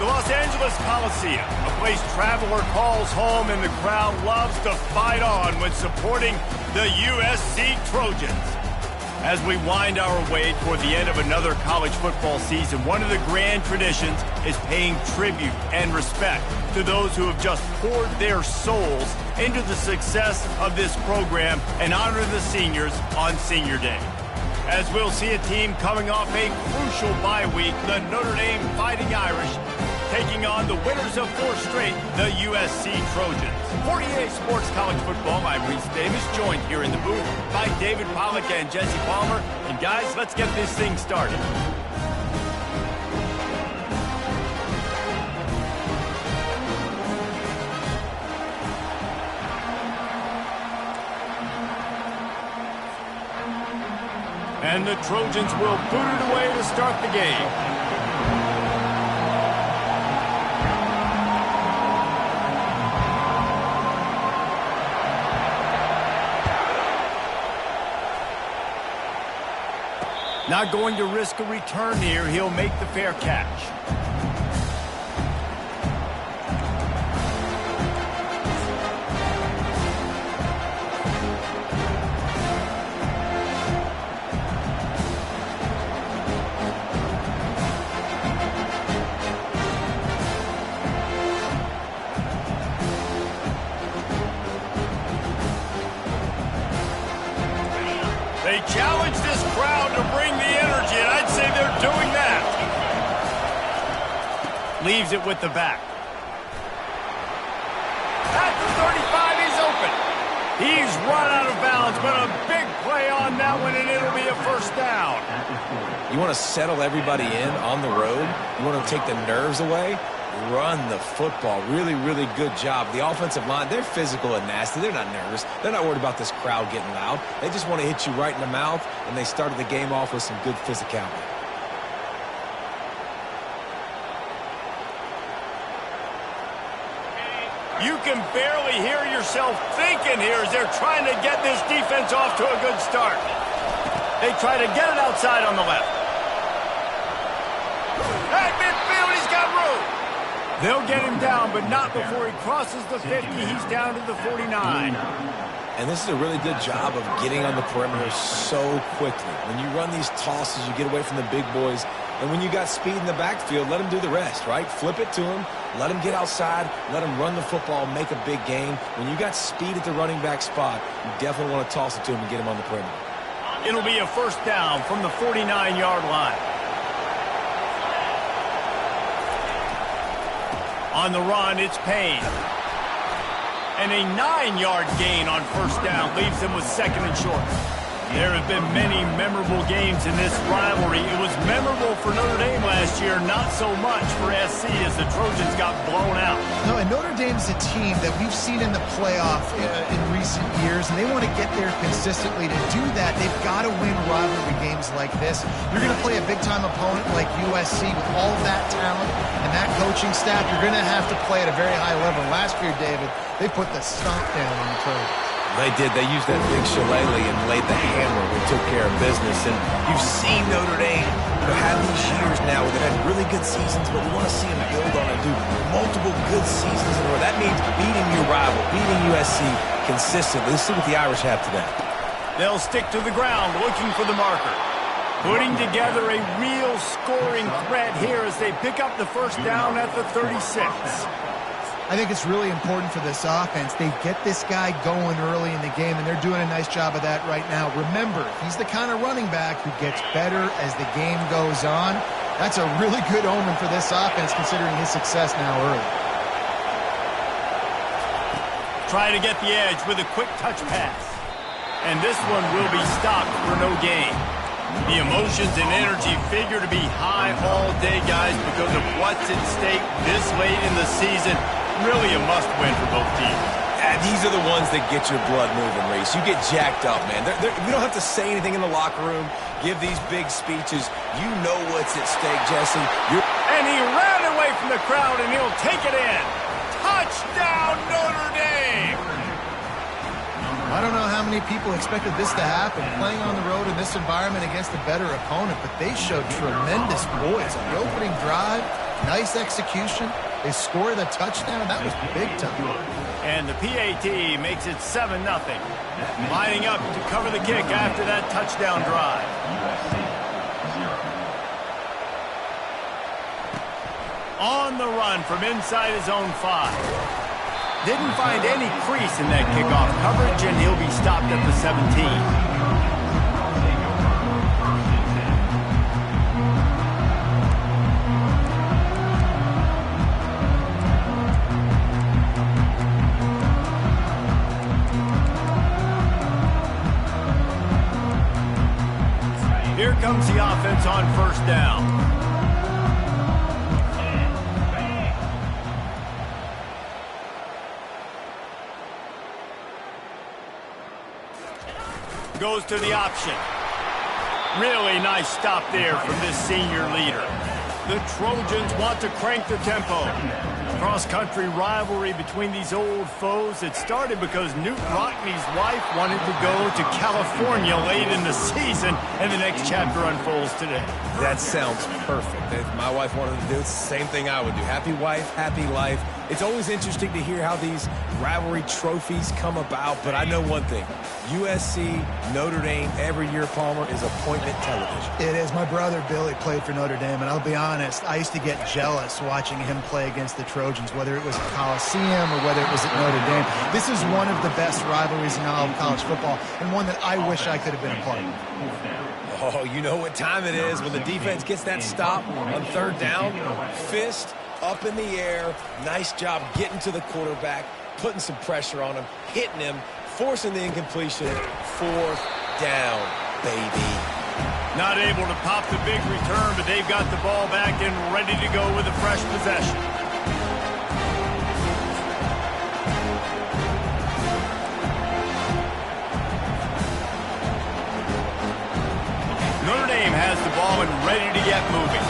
The Los Angeles Coliseum, a place traveler calls home and the crowd loves to fight on when supporting the USC Trojans. As we wind our way toward the end of another college football season, one of the grand traditions is paying tribute and respect to those who have just poured their souls into the success of this program and honor the seniors on Senior Day. As we'll see a team coming off a crucial bye week, the Notre Dame Fighting Irish taking on the winners of 4 straight, the USC Trojans. 48 Sports College Football, I'm Reese Davis, joined here in the booth by David Pollack and Jesse Palmer. And guys, let's get this thing started. And the Trojans will boot it away to start the game. Not going to risk a return here. He'll make the fair catch. They challenge this crowd to bring the energy, and I'd say they're doing that. Leaves it with the back. At the 35, he's open. He's run out of bounds, but a big play on that one, and it'll be a first down. You want to settle everybody in on the road? You want to take the nerves away? Run the football. Really, really good job. The offensive line, they're physical and nasty. They're not nervous. They're not worried about this crowd getting loud. They just want to hit you right in the mouth, and they started the game off with some good physicality. You can barely hear yourself thinking here as they're trying to get this defense off to a good start. They try to get it outside on the left. At midfield, he's got room. They'll get him down, but not before he crosses the 50. He's down to the 49. And this is a really good job of getting on the perimeter so quickly. When you run these tosses, you get away from the big boys. And when you got speed in the backfield, let him do the rest, right? Flip it to him. Let him get outside. Let him run the football, make a big gain. When you got speed at the running back spot, you definitely want to toss it to him and get him on the perimeter. It'll be a first down from the 49-yard line. On the run, it's Payne. And a 9-yard gain on first down leaves them with second and short. There have been many memorable games in this rivalry. It was memorable for Notre Dame last year, not so much for SC as the Trojans got blown out. No, and Notre Dame's a team that we've seen in the playoff in recent years, and they want to get there consistently. To do that, they've got to win rivalry games like this. You're going to play a big-time opponent like USC with all of that talent and that coaching staff. You're going to have to play at a very high level. Last year, David, they put the stomp down on the Trojans. They did. They used that big shillelagh and laid the hammer and took care of business. And you've seen Notre Dame have these years now where they've had really good seasons, but we want to see them build on it, do multiple good seasons in a row. That means beating your rival, beating USC consistently. Let's see what the Irish have today. They'll stick to the ground looking for the marker. Putting together a real scoring threat here as they pick up the first down at the 36. I think it's really important for this offense. They get this guy going early in the game, and they're doing a nice job of that right now. Remember, he's the kind of running back who gets better as the game goes on. That's a really good omen for this offense, considering his success now early. Try to get the edge with a quick touch pass. And this one will be stopped for no gain. The emotions and energy figure to be high all day, guys, because of what's at stake this late in the season. Really a must-win for both teams. These are the ones that get your blood moving, Reese. You get jacked up, man. You don't have to say anything in the locker room, give these big speeches. You know what's at stake, Jesse. And he ran away from the crowd, and he'll take it in. Touchdown, Notre Dame! I don't know how many people expected this to happen, playing on the road in this environment against a better opponent, but they showed tremendous poise on the opening drive. Nice execution. They score the touchdown. That was big time. And the PAT makes it 7-0. Lining up to cover the kick after that touchdown drive. On the run from inside his own 5. Didn't find any crease in that kickoff coverage, and he'll be stopped at the 17. Here comes the offense on first down. Goes to the option. Really nice stop there from this senior leader. The Trojans want to crank the tempo. Cross-country rivalry between these old foes. It started because Newt Rockney's wife wanted to go to California late in the season, and the next chapter unfolds today. That sounds perfect. If my wife wanted to do it, it's the same thing I would do. Happy wife, happy life. It's always interesting to hear how these rivalry trophies come about, but I know one thing. USC, Notre Dame, every year, Palmer, is appointment television. It is. My brother Billy played for Notre Dame, and I'll be honest, I used to get jealous watching him play against the Trojans, whether it was at Coliseum or whether it was at Notre Dame. This is one of the best rivalries in all of college football, and one that I wish I could have been a part of. Oh, you know what time it is when the defense gets that stop on third down. Fist up in the air. Nice job getting to the quarterback, putting some pressure on him, hitting him, forcing the incompletion. Fourth down, baby. Not able to pop the big return, but they've got the ball back and ready to go with a fresh possession. Notre Dame has the ball and ready to get moving.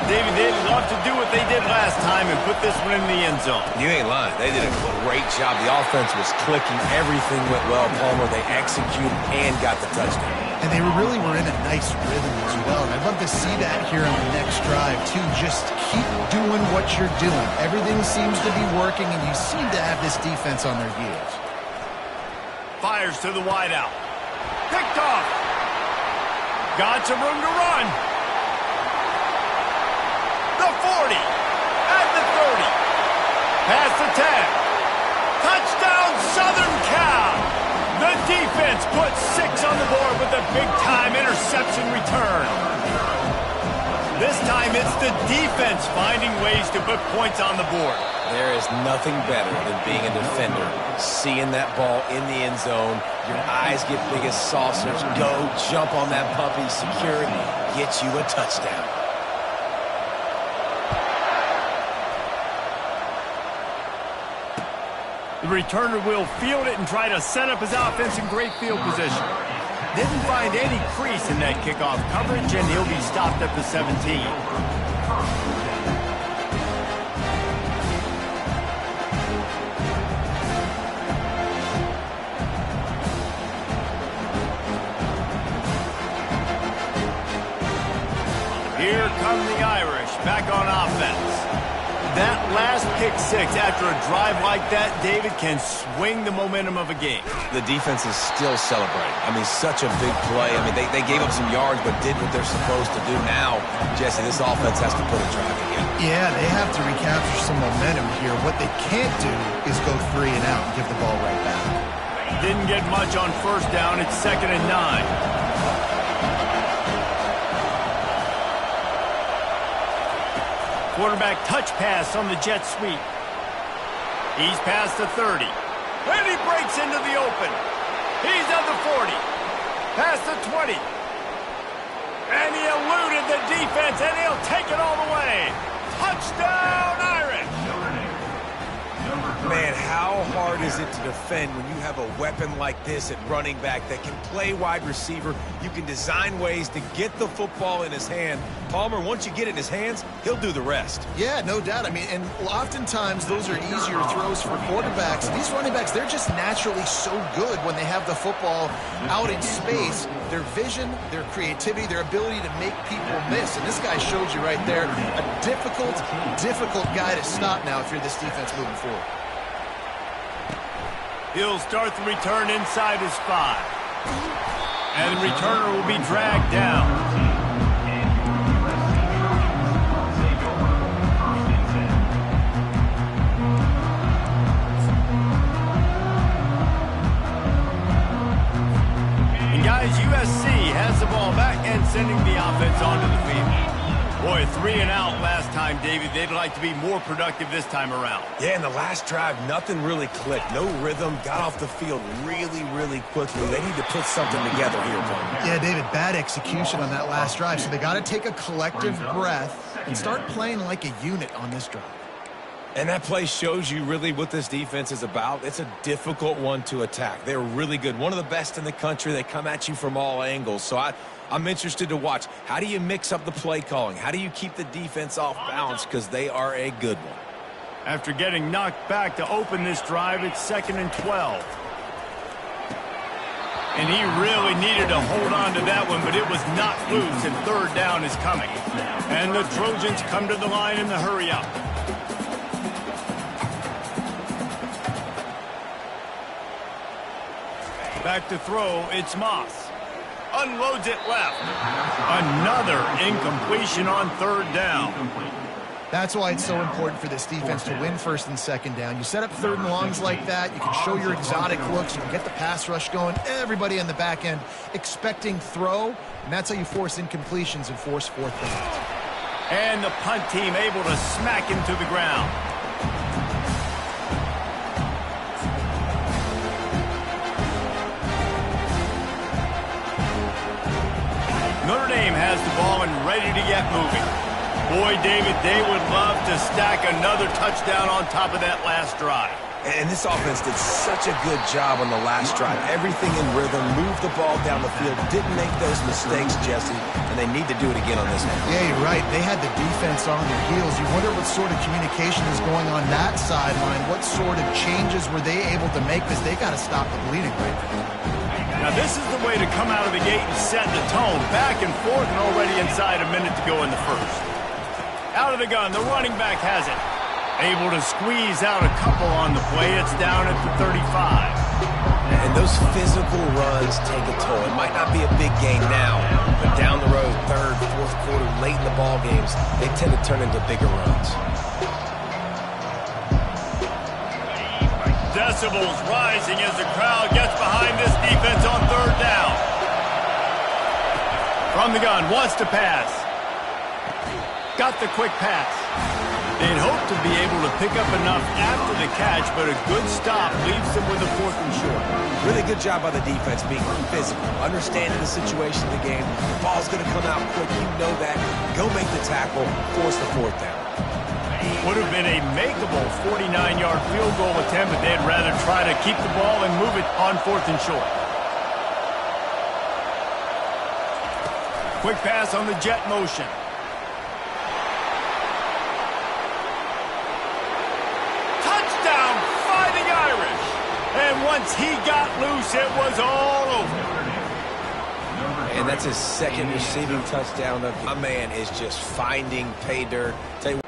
David, they'd love to do what they did last time and put this one in the end zone. You ain't lying. They did a great job. The offense was clicking. Everything went well, Palmer. They executed and got the touchdown. And they really were in a nice rhythm as well. And I'd love to see that here on the next drive, too. Just keep doing what you're doing. Everything seems to be working, and you seem to have this defense on their heels. Fires to the wideout. Picked off. Got some room to run. The 40, at the 30, past the 10, touchdown Southern Cal. The defense puts 6 on the board with a big-time interception return. This time it's the defense finding ways to put points on the board. There is nothing better than being a defender, seeing that ball in the end zone. Your eyes get big as saucers. Go, jump on that puppy, secure it, get you a touchdown. The returner will field it and try to set up his offense in great field position. Didn't find any crease in that kickoff coverage, and he'll be stopped at the 17. Here come the Irish back on offense. That last pick 6 after a drive like that, David, can swing the momentum of a game. The defense is still celebrating. I mean, such a big play. I mean, they gave up some yards but did what they're supposed to do. Now, Jesse, this offense has to put a drive together. Yeah, they have to recapture some momentum here. What they can't do is go 3 and out and give the ball right back. Didn't get much on first down. It's 2nd and 9. Quarterback touch pass on the jet sweep. He's past the 30. And he breaks into the open. He's at the 40. Past the 20. And he eluded the defense, and he'll take it all the way. Touchdown, Irish! Man, how hard is it to defend when you have a weapon like this at running back that can play wide receiver? You can design ways to get the football in his hand. Palmer, once you get it in his hands, he'll do the rest. Yeah, no doubt. I mean, and oftentimes those are easier throws for quarterbacks. These running backs, they're just naturally so good when they have the football out in space. Their vision, their creativity, their ability to make people miss. And this guy showed you right there, a difficult guy to stop now if you're this defense moving forward. He'll start the return inside his 5. And the returner will be dragged down. And guys, USC has the ball back and sending the offense onto the field. Boy, 3 and out last time, David. They'd like to be more productive this time around. Yeah, in the last drive, nothing really clicked. No rhythm, got off the field really quickly. They need to put something together here, Tom. Yeah, David, bad execution on that last drive. So they got to take a collective breath and start playing like a unit on this drive. And that play shows you really what this defense is about. It's a difficult one to attack. They're really good. One of the best in the country. They come at you from all angles. So I'm interested to watch. How do you mix up the play calling? How do you keep the defense off balance? Because they are a good one. After getting knocked back to open this drive, it's 2nd and 12. And he really needed to hold on to that one, but it was not loose, and 3rd down is coming. And the Trojans come to the line in the hurry up. Back to throw, it's Moss. Unloads it left. Another incompletion on 3rd down. That's why it's so important for this defense to win 1st and 2nd down. You set up 3rd and longs like that. You can show your exotic looks. You can get the pass rush going. Everybody on the back end expecting throw, and that's how you force incompletions and force 4th downs. And the punt team able to smack him to the ground. Notre Dame has the ball and ready to get moving. Boy, David, they would love to stack another touchdown on top of that last drive. And this offense did such a good job on the last drive. Everything in rhythm, moved the ball down the field, didn't make those mistakes, Jesse, and they need to do it again on this one. Yeah, you're right. They had the defense on their heels. You wonder what sort of communication is going on that sideline. What sort of changes were they able to make? Because they got to stop the bleeding right now. Now, this is the way to come out of the gate and set the tone. Back and forth and already inside a minute to go in the 1st. Out of the gun, the running back has it. Able to squeeze out a couple on the play. It's down at the 35. And those physical runs take a toll. It might not be a big gain now, but down the road, 3rd, 4th quarter, late in the ball games, they tend to turn into bigger runs. Decibels rising as the crowd gets behind this defense on 3rd down. From the gun, wants to pass. Got the quick pass. They'd hope to be able to pick up enough after the catch, but a good stop leaves them with a 4th and short. Really good job by the defense being physical, understanding the situation of the game. The ball's going to come out quick. You know that. Go make the tackle, force the 4th down. Would have been a makeable 49-yard field goal attempt, but they'd rather try to keep the ball and move it on 4th and short. Quick pass on the jet motion. Touchdown, Fighting Irish. And once he got loose, it was all over. And that's his 2nd receiving touchdown. My man is just finding pay dirt. Tell you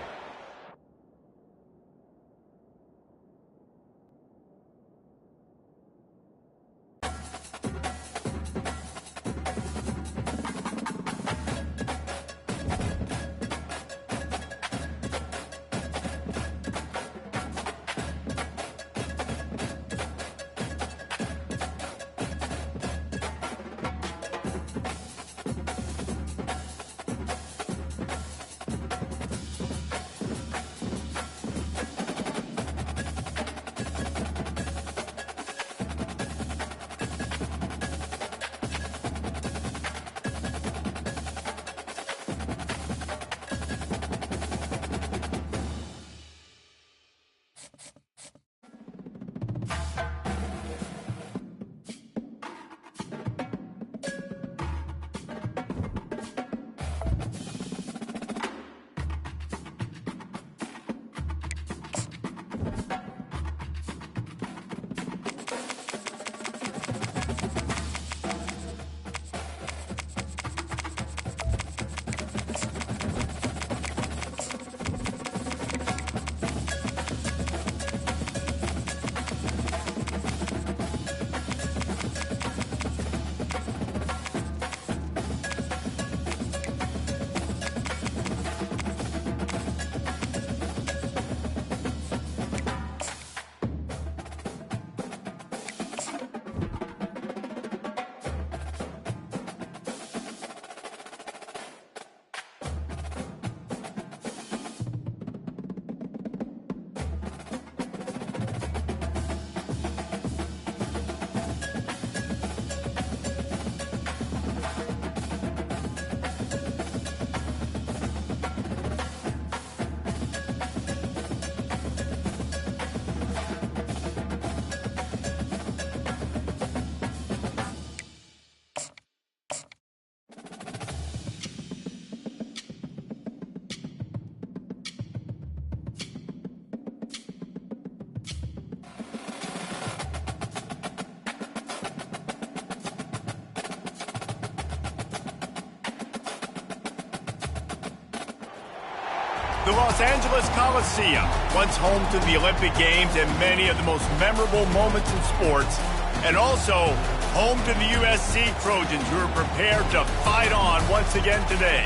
The Los Angeles Coliseum, once home to the Olympic Games and many of the most memorable moments in sports, and also home to the USC Trojans, who are prepared to fight on once again today.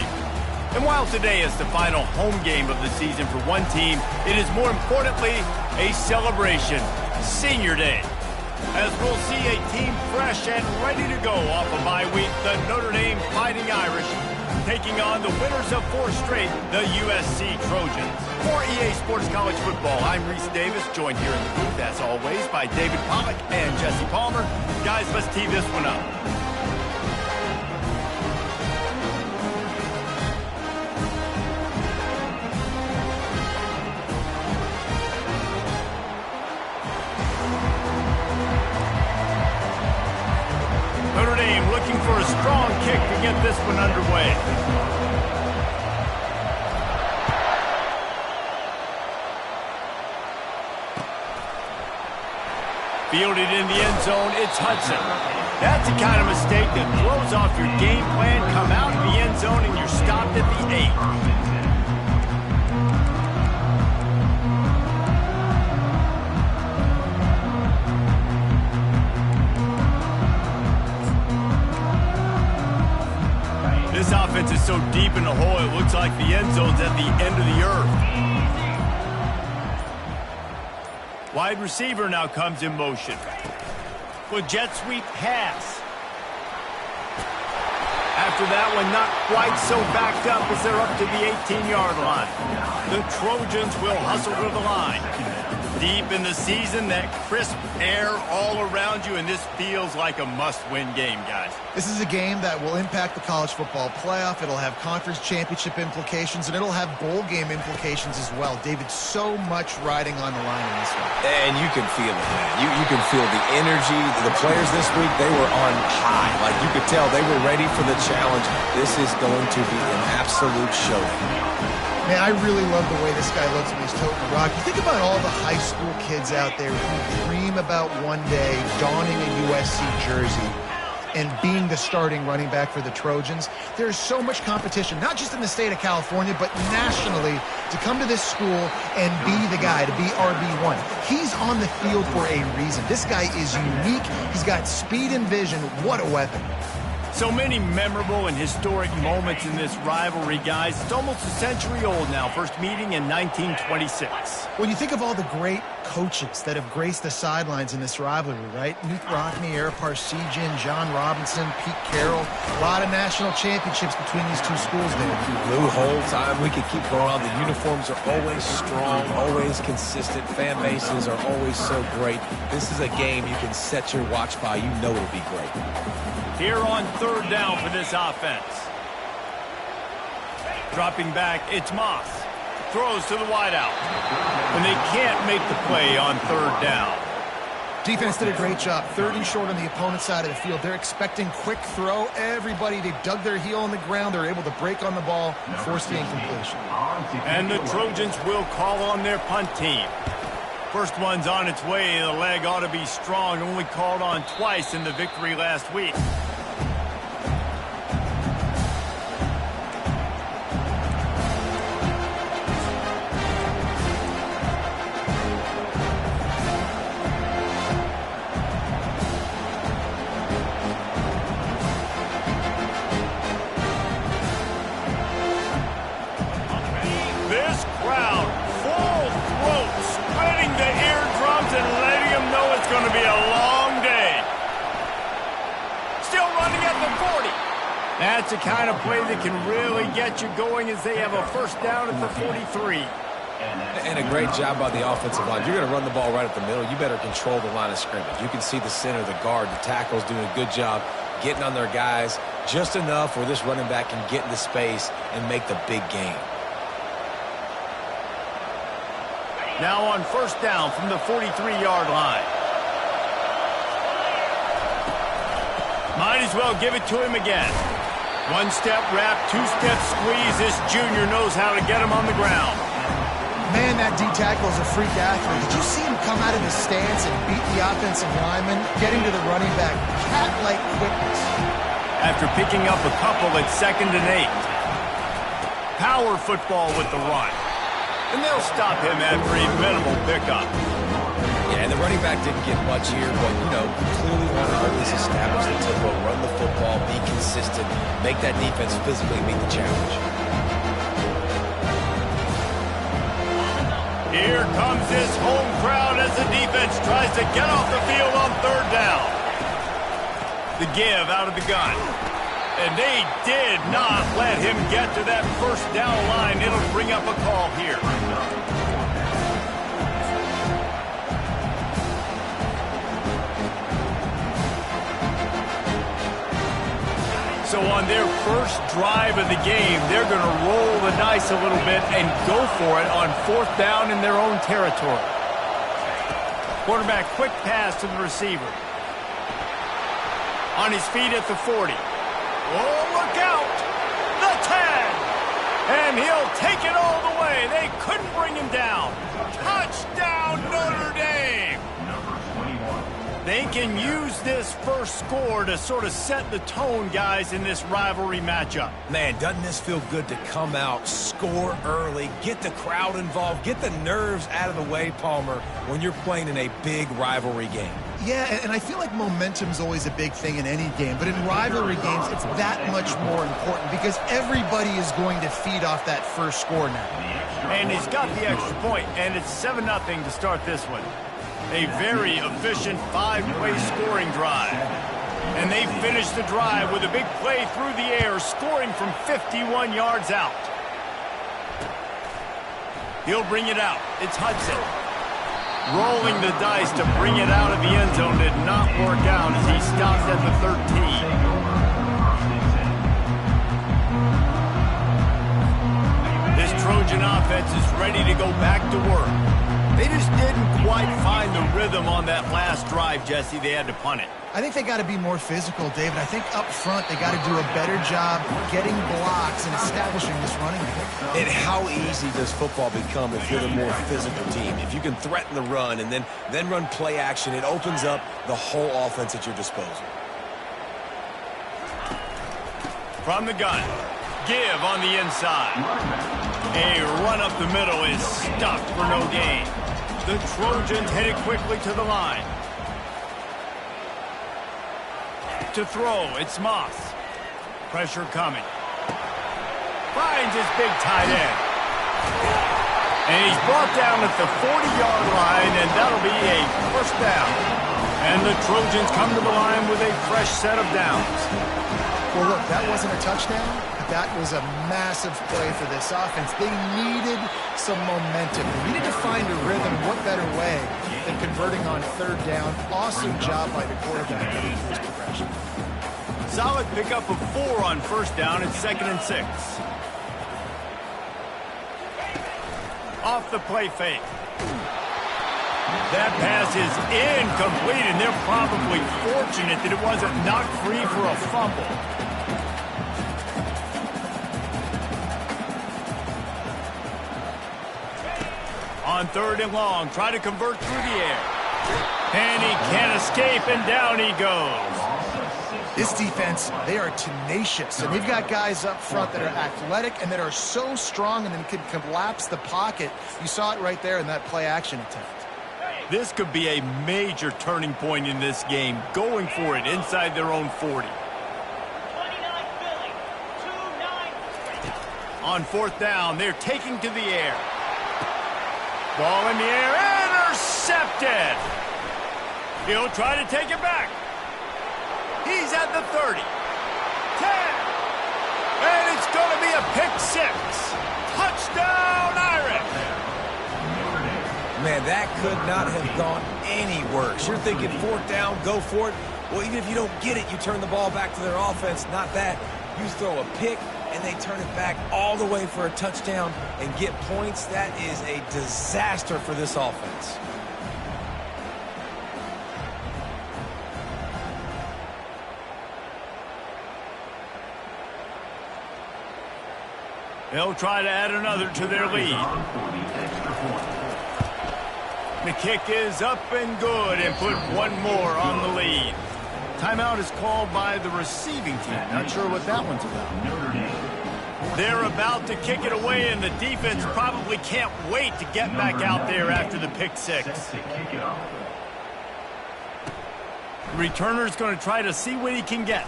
And while today is the final home game of the season for one team, it is more importantly a celebration, Senior Day. As we'll see a team fresh and ready to go off a bye week, the Notre Dame Fighting Irish, taking on the winners of 4 straight, the USC Trojans. For EA Sports College Football, I'm Reese Davis, joined here in the booth, as always, by David Pollack and Jesse Palmer. Guys, let's tee this one up. Notre Dame looking for a strong kick to get this one underway. Fielded in the end zone, it's Hudson. That's the kind of mistake that throws off your game plan. Come out of the end zone and you're stopped at the 8. This offense is so deep in the hole, it looks like the end zone's at the end of the earth. Wide receiver now comes in motion. With jet sweep pass. After that one, not quite so backed up as they're up to the 18-yard line. The Trojans will hustle to the line. Deep in the season, that crisp air all around you, and this feels like a must-win game, guys. This is a game that will impact the college football playoff. It'll have conference championship implications, and it'll have bowl game implications as well. David, so much riding on the line in this one. And you can feel it, man. You can feel the energy. The players this week, they were on high. Like, you could tell they were ready for the challenge. This is going to be an absolute showdown. Man, I really love the way this guy looks when he's toting the rock. You think about all the high school kids out there who dream about one day donning a USC jersey and being the starting running back for the Trojans. There's so much competition, not just in the state of California, but nationally, to come to this school and be the guy, to be RB1. He's on the field for a reason. This guy is unique. He's got speed and vision. What a weapon. So many memorable and historic moments in this rivalry, guys. It's almost a century old now. First meeting in 1926. When you think of all the great coaches that have graced the sidelines in this rivalry, right? Newt Rockne, Ara Parseghian, John Robinson, Pete Carroll. A lot of national championships between these two schools there. Lou Holtz, we could keep going on. The uniforms are always strong, always consistent. Fan bases are always so great. This is a game you can set your watch by. You know it'll be great. Here on 3rd down for this offense. Dropping back, it's Moss. Throws to the wideout. And they can't make the play on 3rd down. Defense did a great job. 3rd and short on the opponent's side of the field. They're expecting quick throw. Everybody, they dug their heel on the ground. They're able to break on the ball and force the incompletion. And the Trojans will call on their punt team. First one's on its way. The leg ought to be strong. Only called on twice in the victory last week. This crowd, full throat, spreading the eardrums and letting them know it's going to be a long day. Still running at the 40. That's the kind of play that can really get you going as they have a first down at the 43. And a great job by the offensive line. You're going to run the ball right at the middle. You better control the line of scrimmage. You can see the center, the guard, the tackles doing a good job getting on their guys just enough where this running back can get into space and make the big game. Now on first down from the 43-yard line. Might as well give it to him again. One-step wrap, two-step squeeze. This junior knows how to get him on the ground. Man, that D-tackle is a freak athlete. Did you see him come out of his stance and beat the offensive lineman, getting to the running back? Cat-like quickness. After picking up a couple at 2nd and 8. Power football with the run. And they'll stop him after a minimal pickup. Yeah, and the running back didn't get much here, but, clearly want to always establish the tempo, run the football, be consistent, make that defense physically meet the challenge. Here comes his home crowd as the defense tries to get off the field on third down. The give out of the gun. And they did not let him get to that first down line. It'll bring up a call here. So on their first drive of the game, they're going to roll the dice a little bit and go for it on fourth down in their own territory. Quarterback, quick pass to the receiver. On his feet at the 40. Oh, look out! The 10! And he'll take it all the way. They couldn't bring him down. Touchdown, Notre Dame! They can use this first score to sort of set the tone, guys, in this rivalry matchup. Man, doesn't this feel good to come out, score early, get the crowd involved, get the nerves out of the way, Palmer, when you're playing in a big rivalry game? Yeah, and I feel like momentum's always a big thing in any game, but in rivalry games, it's that much more important because everybody is going to feed off that first score now. And he's got the extra point, and it's 7-0 to start this one. A very efficient 5-play scoring drive. And they finish the drive with a big play through the air, scoring from 51 yards out. He'll bring it out. It's Hudson. Rolling the dice to bring it out of the end zone did not work out as he stopped at the 13. This Trojan offense is ready to go back to work. They just didn't quite find the rhythm on that last drive, Jesse. They had to punt it. I think they got to be more physical, David. I think up front they got to do a better job getting blocks and establishing this running game. And how easy does football become if you're the more physical team? If you can threaten the run and then run play action, it opens up the whole offense at your disposal. From the gun, give on the inside. A run up the middle is stopped for no gain. The Trojans headed quickly to the line. To throw, it's Moss. Pressure coming. Finds his big tight end. And he's brought down at the 40-yard line, and that'll be a first down. And the Trojans come to the line with a fresh set of downs. Well, look, that wasn't a touchdown, but that was a massive play for this offense. They needed some momentum. They needed to find a rhythm. What better way than converting on third down? Awesome job by the quarterback getting this progression. Solid pickup of 4 on first down. It's 2nd and 6. Off the play fake. That pass is incomplete, and they're probably fortunate that it wasn't knocked free for a fumble. On 3rd and long, try to convert through the air. And he can't escape, and down he goes. This defense, they are tenacious, and they've got guys up front that are athletic and that are so strong and then can collapse the pocket. You saw it right there in that play-action attempt. This could be a major turning point in this game, going for it inside their own 40. On 4th down, they're taking to the air. Ball in the air, intercepted. He'll try to take it back. He's at the 30. 10. And it's going to be a pick 6. Touchdown, Irish. Man, that could not have gone any worse. You're thinking 4th down, go for it. Well, even if you don't get it, you turn the ball back to their offense. Not that. You throw a pick, and they turn it back all the way for a touchdown and get points. That is a disaster for this offense. They'll try to add another to their lead. The kick is up and good and put one more on the lead. Timeout is called by the receiving team. Not sure what that one's about. They're about to kick it away, and the defense probably can't wait to get back out there after the pick six. The returner's going to try to see what he can get.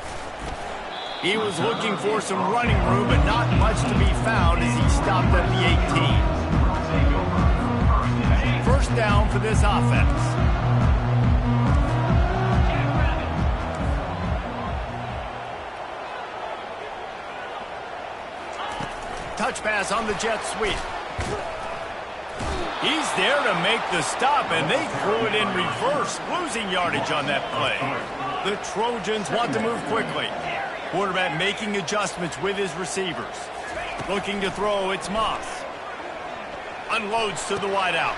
He was looking for some running room, but not much to be found as he stopped at the 18. First down for this offense. Touch pass on the jet sweep. He's there to make the stop, and they threw it in reverse, losing yardage on that play. The Trojans want to move quickly. Quarterback making adjustments with his receivers. Looking to throw, it's Moss. Unloads to the wideout.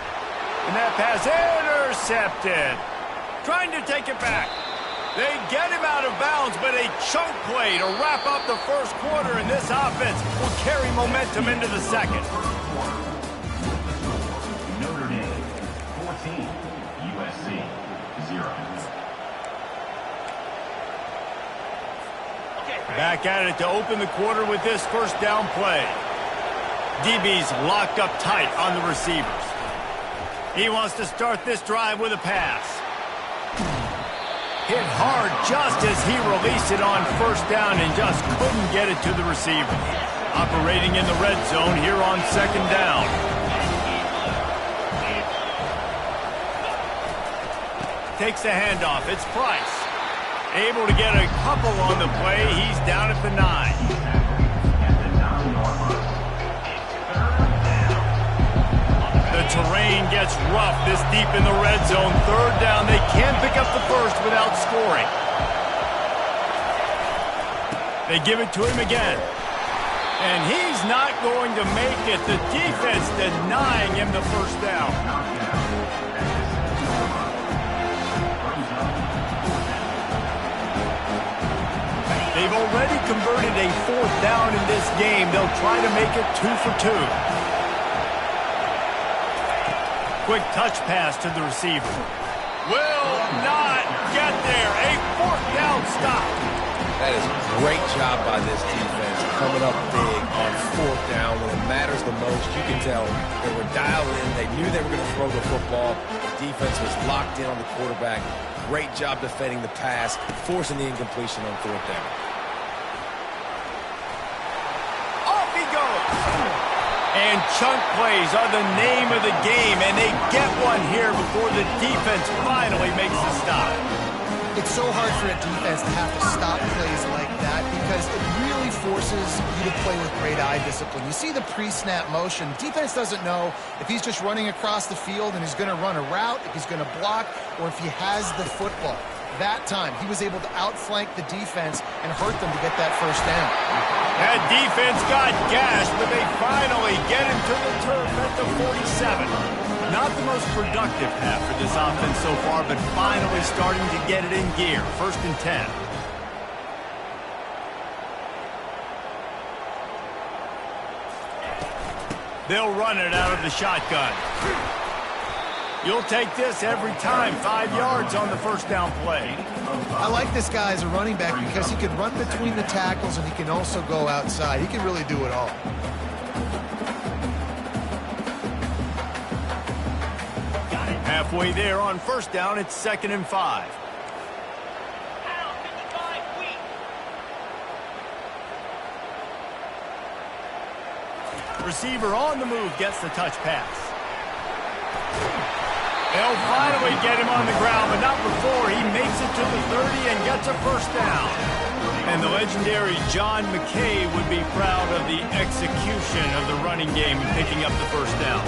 And that pass intercepted. Trying to take it back. They get him out of bounds, but a chunk play to wrap up the first quarter, and this offense will carry momentum into the second. Notre Dame, 14, USC, 0. Back at it to open the quarter with this first down play. DB's locked up tight on the receivers. He wants to start this drive with a pass. Hit hard just as he released it on first down and just couldn't get it to the receiver. Operating in the red zone here on second down. Takes the handoff. It's Price. Able to get a couple on the play. He's down at the 9. The terrain gets rough this deep in the red zone. Third down. They can't pick up the first without scoring. They give it to him again. And he's not going to make it. The defense denying him the first down. They've already converted a fourth down in this game. They'll try to make it 2 for 2. Quick touch pass to the receiver. Will not get there. A fourth down stop. That is a great job by this defense, coming up big on fourth down when it matters the most. You can tell they were dialed in. They knew they were going to throw the football. The defense was locked in on the quarterback. Great job defending the pass, forcing the incompletion on fourth down. Off he goes. And chunk plays are the name of the game, and they get one here before the defense finally makes the stop. It's so hard for a defense to have to stop plays like that because it really forces you to play with great eye discipline. You see the pre-snap motion. Defense doesn't know if he's just running across the field and he's going to run a route, if he's going to block, or if he has the football. That time, he was able to outflank the defense and hurt them to get that first down. That defense got gashed, but they finally get him to the turf at the 47. Not the most productive half for this offense so far, but finally starting to get it in gear. 1st and 10. They'll run it out of the shotgun. You'll take this every time. 5 yards on the first down play. I like this guy as a running back because he can run between the tackles and he can also go outside. He can really do it all. Halfway there on first down, it's 2nd and 5. Receiver on the move gets the touch pass. They'll finally get him on the ground, but not before he makes it to the 30 and gets a first down. And the legendary John McKay would be proud of the execution of the running game and picking up the first down.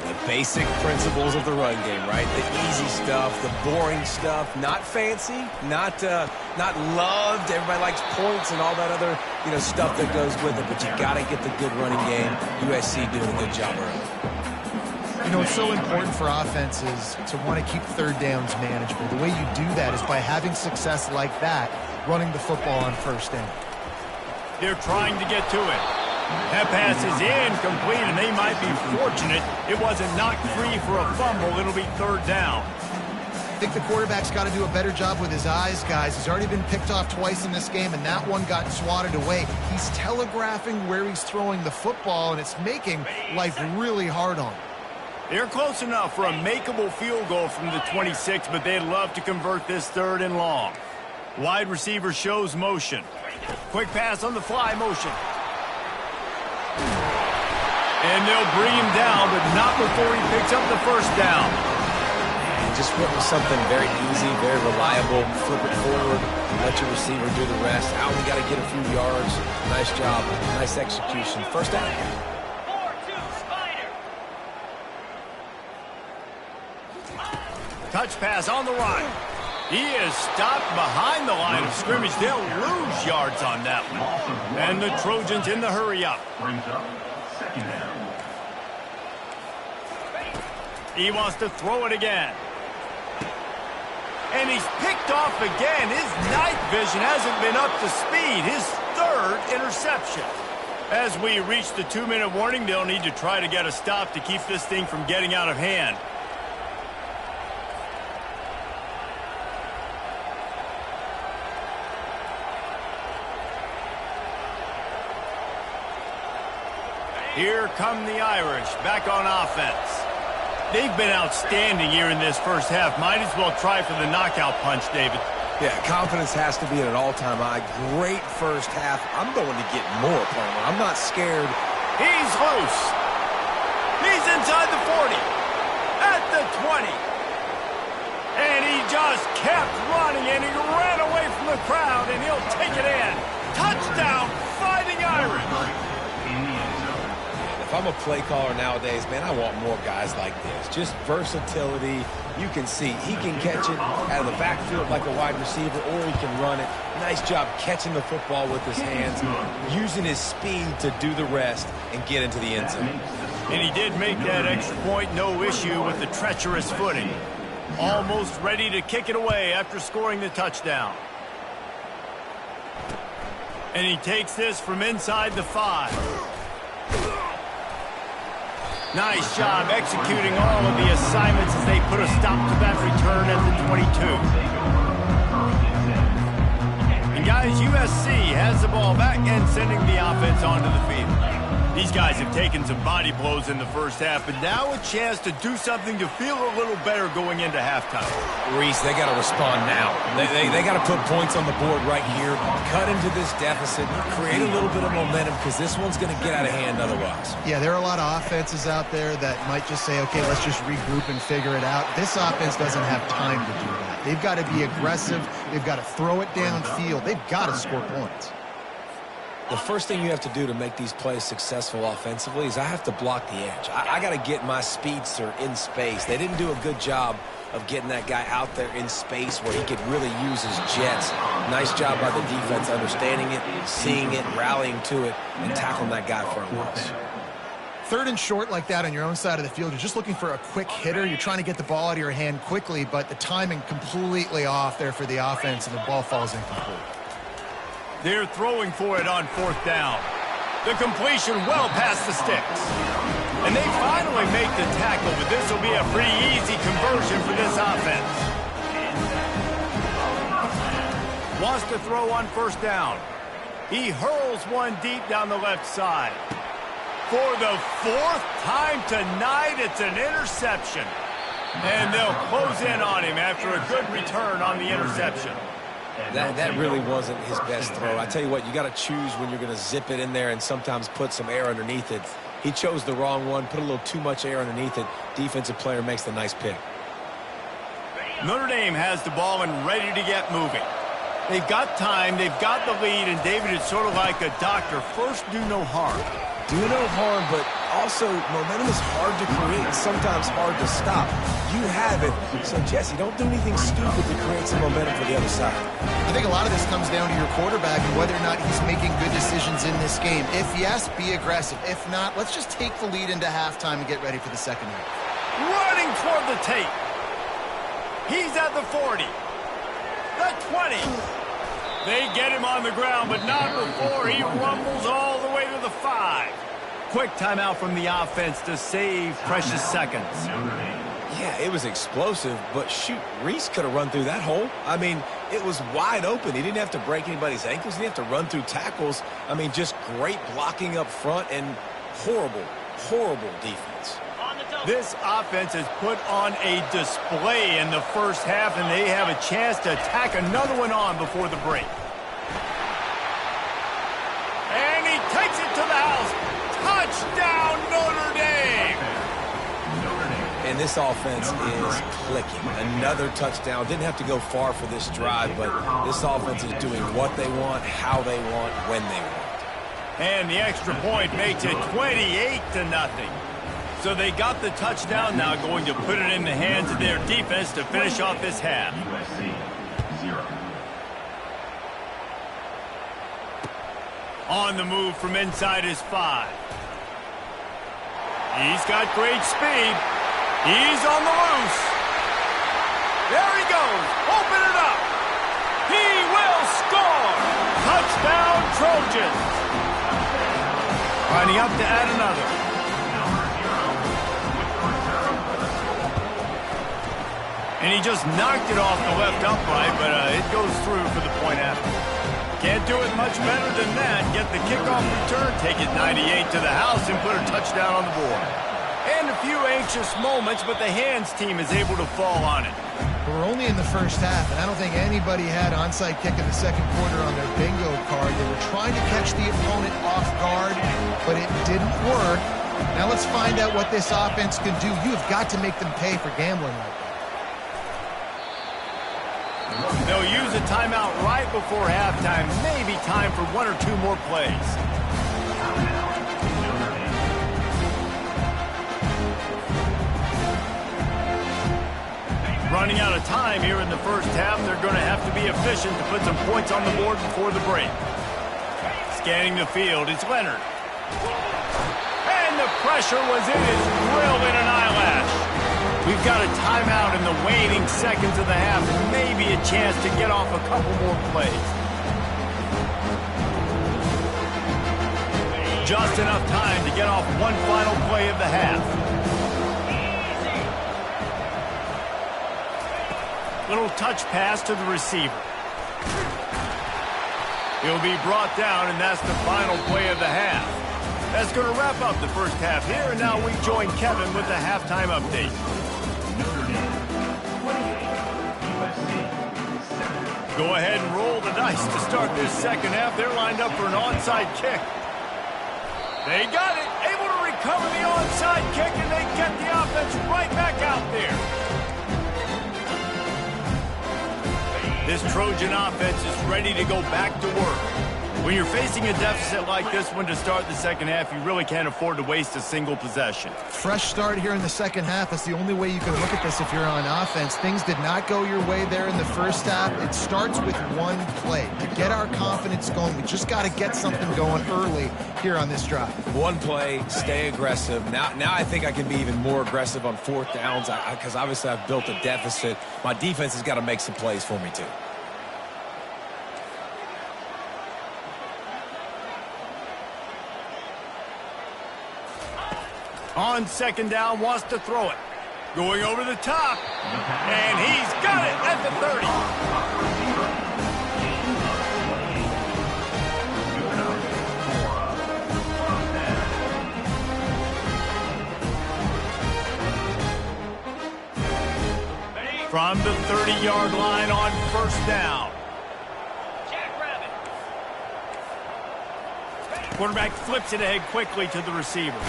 The basic principles of the run game, right? The easy stuff, the boring stuff, not fancy, not loved. Everybody likes points and all that other, stuff that goes with it, but you got to get the good running game. USC doing a good job early. It's so important for offenses to want to keep third downs manageable. The way you do that is by having success like that, running the football on first down. They're trying to get to it. That pass is incomplete, and they might be fortunate it wasn't knocked free for a fumble. It'll be 3rd down. think the quarterback's got to do a better job with his eyes, guys. He's already been picked off twice in this game, and that one got swatted away. He's telegraphing where he's throwing the football, and it's making life really hard on him. They're close enough for a makeable field goal from the 26, but they'd love to convert this 3rd and long. Wide receiver shows motion. Quick pass on the fly motion. And they'll bring him down, but not before he picks up the first down. And just went with something very easy, very reliable. Flip it forward, let your receiver do the rest. I only got to get a few yards. Nice job, nice execution. First down. Touch pass on the right. He is stopped behind the line of scrimmage. They'll lose yards on that one. And the Trojans in the hurry up. Brings up 2nd down. He wants to throw it again. And he's picked off again. His night vision hasn't been up to speed. His 3rd interception. As we reach the 2-minute warning, they'll need to try to get a stop to keep this thing from getting out of hand. Here come the Irish, back on offense. They've been outstanding here in this first half. Might as well try for the knockout punch, David. Yeah, confidence has to be at an all-time high. Great first half. I'm going to get more, Palmer. I'm not scared. He's loose. He's inside the 40. At the 20. And he just kept running, and he ran away from the crowd, and he'll take it in. Touchdown, Fighting Irish. If I'm a play caller nowadays, man, I want more guys like this. Just versatility. You can see he can catch it out of the backfield like a wide receiver, or he can run it. Nice job catching the football with his hands, using his speed to do the rest and get into the end zone. And he did make that extra point, no issue with the treacherous footing. Almost ready to kick it away after scoring the touchdown. And he takes this from inside the 5. Nice job executing all of the assignments as they put a stop to that return at the 22. And guys, USC has the ball back and sending the offense onto the field. These guys have taken some body blows in the first half, but now a chance to do something to feel a little better going into halftime. Reese, they got to respond now. They got to put points on the board right here, cut into this deficit, create a little bit of momentum because this one's going to get out of hand otherwise. Yeah, there are a lot of offenses out there that might just say, okay, let's just regroup and figure it out. This offense doesn't have time to do that. They've got to be aggressive. They've got to throw it downfield. They've got to score points. The first thing you have to do to make these plays successful offensively is I have to block the edge. I got to get my speedster in space. They didn't do a good job of getting that guy out there in space where he could really use his jets. Nice job by the defense understanding it, seeing it, rallying to it, and tackling that guy for a loss. 3rd and short like that on your own side of the field, you're just looking for a quick hitter. You're trying to get the ball out of your hand quickly, but the timing completely off there for the offense, and the ball falls incomplete. They're throwing for it on 4th down. The completion well past the sticks. And they finally make the tackle, but this will be a pretty easy conversion for this offense. Wants to throw on 1st down. He hurls one deep down the left side. For the 4th time tonight, it's an interception. And they'll close in on him after a good return on the interception. That really wasn't his best throw. I tell you what, you got to choose when you're going to zip it in there and sometimes put some air underneath it. He chose the wrong one, put a little too much air underneath it. Defensive player makes the nice pick. Notre Dame has the ball and ready to get moving. They've got time, they've got the lead, and David, it's sort of like a doctor. First, do no harm. Do no harm, but also momentum is hard to create and sometimes hard to stop. You have it, so Jesse, don't do anything stupid to create some momentum for the other side. I think a lot of this comes down to your quarterback and whether or not he's making good decisions in this game. If yes, be aggressive. If not, let's just take the lead into halftime and get ready for the second half. Running toward the tape. He's at the 40. The 20. They get him on the ground, but not before he rumbles all the way to the 5. Quick timeout from the offense to save precious seconds. Yeah, it was explosive, but shoot, Reese could have run through that hole. I mean, it was wide open. He didn't have to break anybody's ankles. He didn't have to run through tackles. I mean, just great blocking up front and horrible, horrible defense. This offense has put on a display in the first half, and they have a chance to tack another one on before the break. And he takes it to the house. Touchdown, Notre Dame! And this offense is clicking. Another touchdown. Didn't have to go far for this drive, but this offense is doing what they want, how they want, when they want. And the extra point makes it 28-0. So they got the touchdown, now going to put it in the hands of their defense to finish off this half. USC 0. On the move from inside his 5. He's got great speed. He's on the loose. There he goes. Open it up. He will score. Touchdown, Trojans. Lining up to add another. And he just knocked it off the left upright, but it goes through for the point after. Can't do it much better than that. Get the kickoff return, take it 98 to the house, and put a touchdown on the board. And a few anxious moments, but the hands team is able to fall on it. We're only in the first half, and I don't think anybody had onside kick in the second quarter on their bingo card. They were trying to catch the opponent off guard, but it didn't work. Now let's find out what this offense can do. You have got to make them pay for gambling like that. They'll use a timeout right before halftime. Maybe time for one or two more plays. Running out of time here in the first half. They're going to have to be efficient to put some points on the board before the break. Scanning the field, it's Leonard. And the pressure was in his grill in an eyelash. We've got a timeout in the waning seconds of the half, and maybe a chance to get off a couple more plays. Just enough time to get off one final play of the half. Little touch pass to the receiver. He'll be brought down, and that's the final play of the half. That's going to wrap up the first half here, and now we join Kevin with the halftime update. Go ahead and roll the dice to start this second half. They're lined up for an onside kick. They got it, able to recover the onside kick, and they get the offense right back out there. This Trojan offense is ready to go back to work. When you're facing a deficit like this one to start the second half, you really can't afford to waste a single possession. Fresh start here in the second half. That's the only way you can look at this if you're on offense. Things did not go your way there in the first half. It starts with one play. To get our confidence going, we just got to get something going early here on this drive. One play, stay aggressive. Now I think I can be even more aggressive on fourth downs because obviously I've built a deficit. My defense has got to make some plays for me too. On second down, wants to throw it. Going over the top. And he's got it at the 30. From the 30-yard line on first down. Quarterback flips it ahead quickly to the receiver.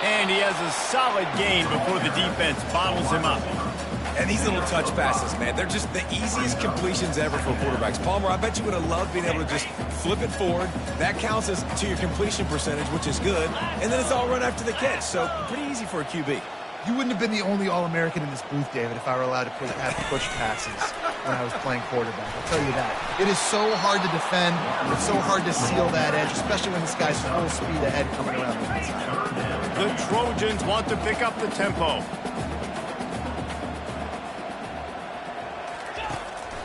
And he has a solid gain before the defense bottles him up. And these little touch passes, man, they're just the easiest completions ever for quarterbacks. Palmer, I bet you would have loved being able to just flip it forward. That counts as to your completion percentage, which is good. And then it's all run after the catch, so pretty easy for a QB. You wouldn't have been the only All-American in this booth, David, if I were allowed to have push passes when I was playing quarterback. I'll tell you that. It is so hard to defend. It's so hard to seal that edge, especially when this guy's full speed ahead coming around the inside. The Trojans want to pick up the tempo.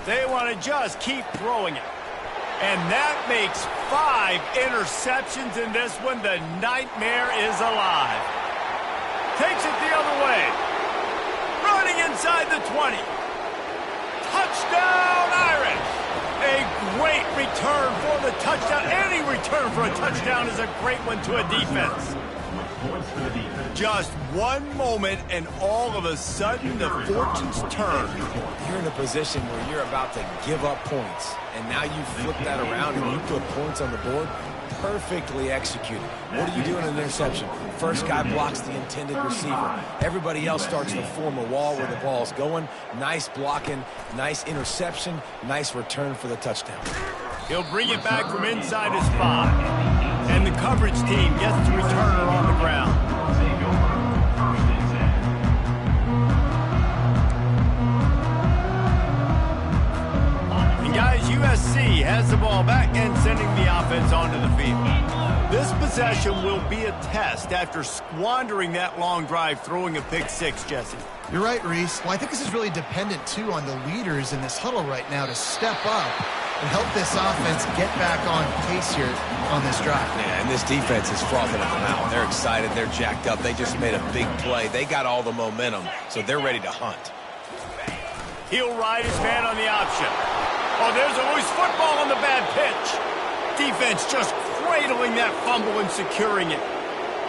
They want to just keep throwing it. And that makes 5 interceptions in this one. The nightmare is alive. Takes it the other way. away. Running inside the 20. Touchdown, Irish. A great return for the touchdown. Any return for a touchdown is a great one to a defense. Just one moment, and all of a sudden, the fortunes turn. You're in a position where you're about to give up points, and now you flip that around and you put points on the board. Perfectly executed. What do you do in an interception? First guy blocks the intended receiver. Everybody else starts to form a wall where the ball's going. Nice blocking, nice interception, nice return for the touchdown. He'll bring it back from inside his 5. And the coverage team gets the returner on the ground. And guys, USC has the ball back and sending the offense onto the field. This possession will be a test after squandering that long drive, throwing a pick 6, Jesse. You're right, Reese. Well, I think this is really dependent, too, on the leaders in this huddle right now to step up and help this offense get back on pace here on this drive. Yeah, and this defense is frothing at the mouth. They're excited. They're jacked up. They just made a big play. They got all the momentum, so they're ready to hunt. He'll ride his man on the option. Oh, there's a loose football on the bad pitch. Defense just cradling that fumble and securing it.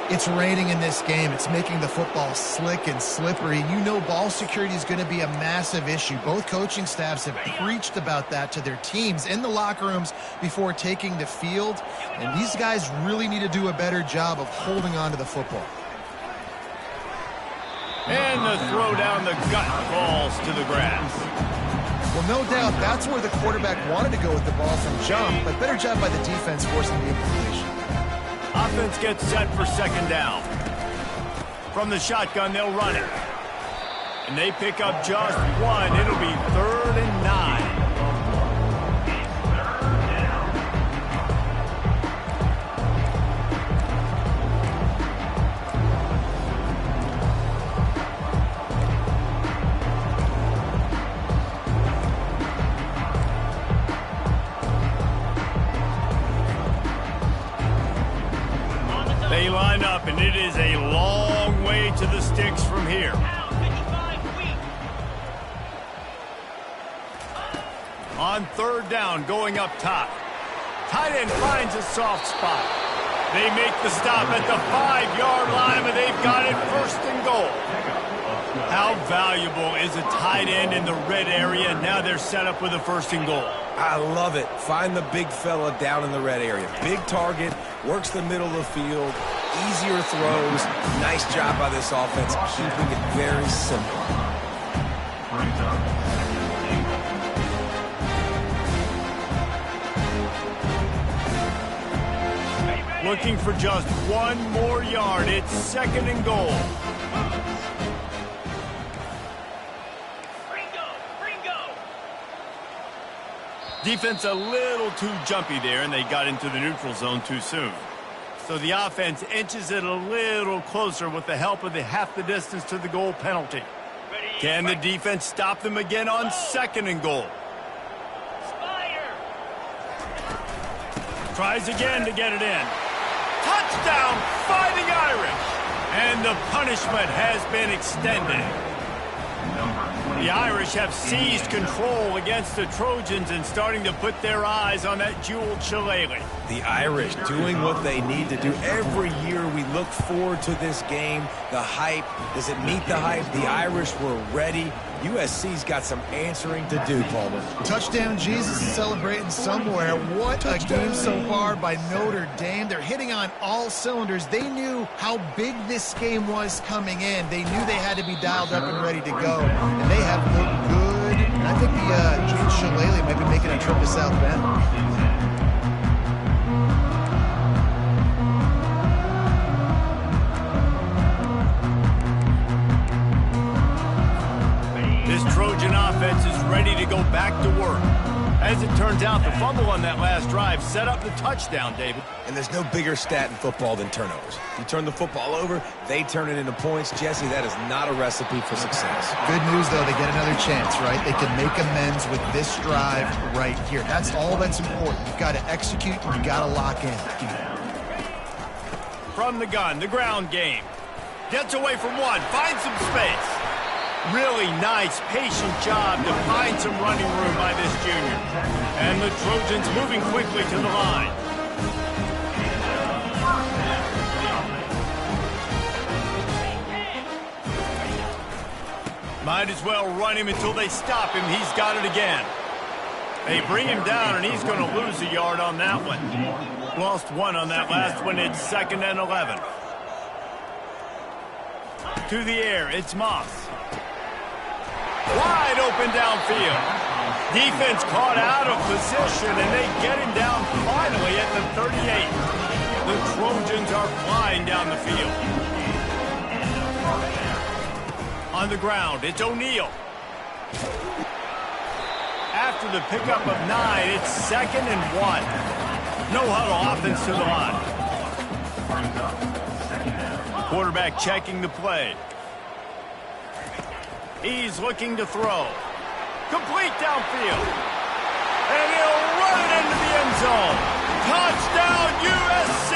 It's raining in this game. It's making the football slick and slippery. You know ball security is going to be a massive issue. Both coaching staffs have preached about that to their teams in the locker rooms before taking the field. And these guys really need to do a better job of holding on to the football. And the throw down the gut falls to the grass. Well, no doubt that's where the quarterback wanted to go with the ball from jump, but better job by the defense forcing the incompletion. Offense gets set for second down. From the shotgun, they'll run it. And they pick up just one. It'll be 3rd and 9. They line up, and it is a long way to the sticks from here. On 3rd down, going up top. Tight end finds a soft spot. They make the stop at the 5-yard line, but they've got it 1st and goal. How valuable is a tight end in the red area? Now they're set up with a 1st and goal. I love it. Find the big fella down in the red area. Big target, works the middle of the field, easier throws. Nice job by this offense, keeping it very simple. Looking for just one more yard. It's 2nd and goal. Defense a little too jumpy there, and they got into the neutral zone too soon. So the offense inches it a little closer with the help of the half the distance to the goal penalty. Can the defense stop them again on 2nd and goal? Tries again to get it in. Touchdown, Fighting Irish! And the punishment has been extended. The Irish have seized control against the Trojans and starting to put their eyes on that jeweled shillelagh. The Irish doing what they need to do. Every year we look forward to this game. The hype, does it meet the hype? The Irish were ready. USC's got some answering to do, Palmer. Touchdown Jesus is celebrating somewhere. What a game so far by Notre Dame. They're hitting on all cylinders. They knew how big this game was coming in. They knew they had to be dialed up and ready to go. And they have looked good. And I think the Jewel Shillelagh might be making a trip to South Bend. This Trojan offense is ready to go back to work. As it turns out, the fumble on that last drive set up the touchdown, David. And there's no bigger stat in football than turnovers. You turn the football over, they turn it into points. Jesse, that is not a recipe for success. Good news, though, they get another chance, right? They can make amends with this drive right here. That's all that's important. You've got to execute, and you've got to lock in. From the gun, the ground game. Gets away from one, finds some space. Really nice, patient job to find some running room by this junior. And the Trojans moving quickly to the line. Might as well run him until they stop him. He's got it again. They bring him down, and he's going to lose a yard on that one. Lost one on that last one. It's 2nd and 11. To the air, it's Moss. Wide open downfield. Defense caught out of position, and they get him down finally at the 38. The Trojans are flying down the field. On the ground, it's O'Neal. After the pickup of 9, it's 2nd and 1. No huddle offense to the line. Quarterback checking the play. He's looking to throw. Complete downfield. And he'll run it into the end zone. Touchdown, USC!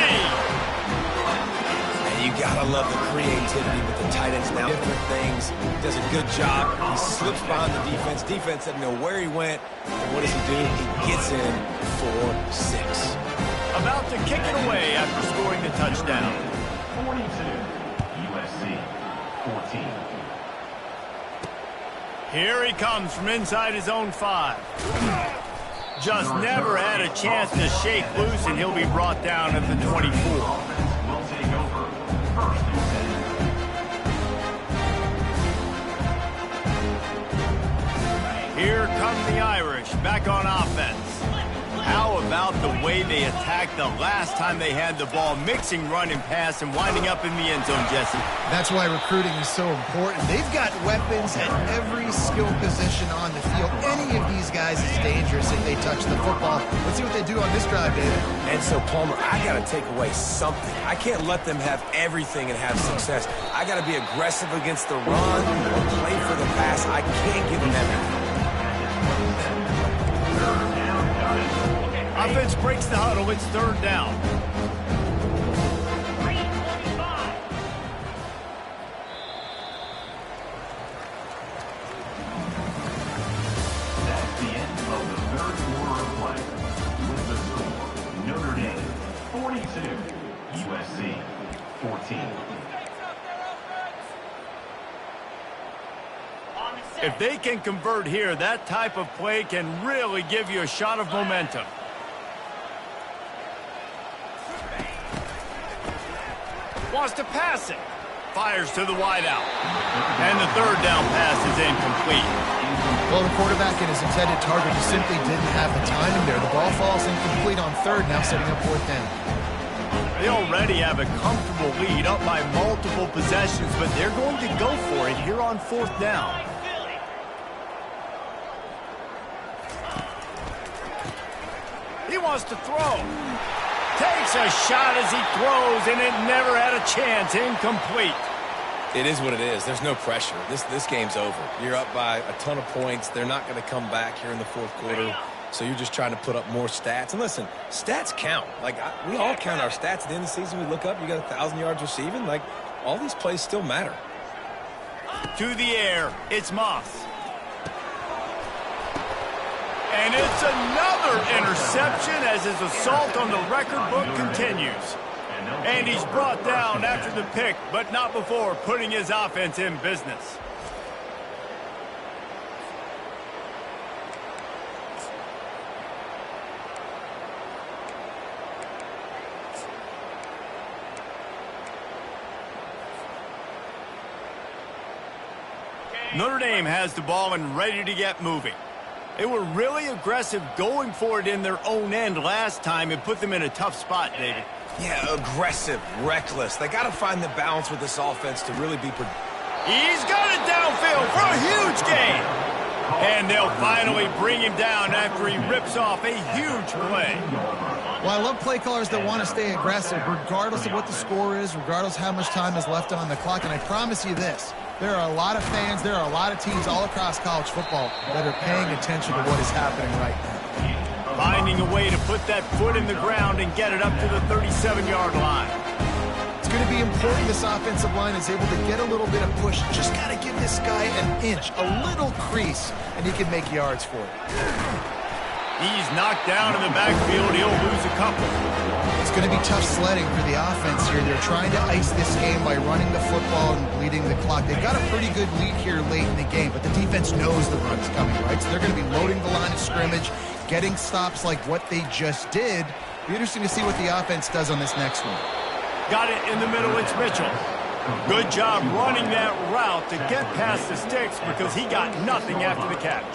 You gotta love the creativity with the tight ends now. Different things. He does a good job. He slips behind the defense. Defense doesn't know where he went. And what does he do? He gets in for 6. About to kick it away after scoring the touchdown. 42, USC, 14. Here he comes from inside his own 5. Just never had a chance to shake loose, and he'll be brought down at the 24. Will take over. First and 10. Here come the Irish, back on offense. How about the way they attacked the last time they had the ball, mixing run and pass and winding up in the end zone, Jesse? That's why recruiting is so important. They've got weapons at every skill position on the field. Any of these guys is dangerous if they touch the football. Let's see what they do on this drive, David. And so, Palmer, I got to take away something. I can't let them have everything and have success. I got to be aggressive against the run or play for the pass. I can't give them everything. Offense breaks the huddle. It's 3rd down. That's the end of the 3rd quarter of play. With the score, Notre Dame 42, USC 14. If they can convert here, that type of play can really give you a shot of momentum. Wants to pass it. Fires to the wideout. And the 3rd down pass is incomplete. Well, the quarterback and his intended target just simply didn't have the timing there. The ball falls incomplete on 3rd, now setting up 4th down. They already have a comfortable lead, up by multiple possessions, but they're going to go for it here on 4th down. He wants to throw. Takes a shot as he throws, and it never had a chance. Incomplete. It is what it is. There's no pressure. This game's over. You're up by a ton of points. They're not going to come back here in the 4th quarter. So you're just trying to put up more stats. And listen, stats count. We all count our stats at the end of the season. We look up, you got 1,000 yards receiving. All these plays still matter. To the air, it's Moss. And it's another interception as his assault on the record book continues. And he's brought down after the pick, but not before putting his offense in business. Notre Dame has the ball and ready to get moving. They were really aggressive going for it in their own end last time and put them in a tough spot, David. Yeah, aggressive, reckless. They got to find the balance with this offense to really be He's got it downfield for a huge gain. And they'll finally bring him down after he rips off a huge play. Well, I love play callers that want to stay aggressive regardless of what the score is, regardless how much time is left on the clock. And I promise you this. There are a lot of fans, there are a lot of teams all across college football that are paying attention to what is happening right now. Finding a way to put that foot in the ground and get it up to the 37-yard line. It's going to be important this offensive line is able to get a little bit of push. Just got to give this guy an inch, a little crease, and he can make yards for it. He's knocked down in the backfield. He'll lose a couple. It's going to be tough sledding for the offense here. They're trying to ice this game by running the football and bleeding the clock. They've got a pretty good lead here late in the game, but the defense knows the run's coming, right? So they're going to be loading the line of scrimmage, getting stops like what they just did. Be interesting to see what the offense does on this next one. Got it in the middle. It's Mitchell. Good job running that route to get past the sticks because he got nothing after the catch.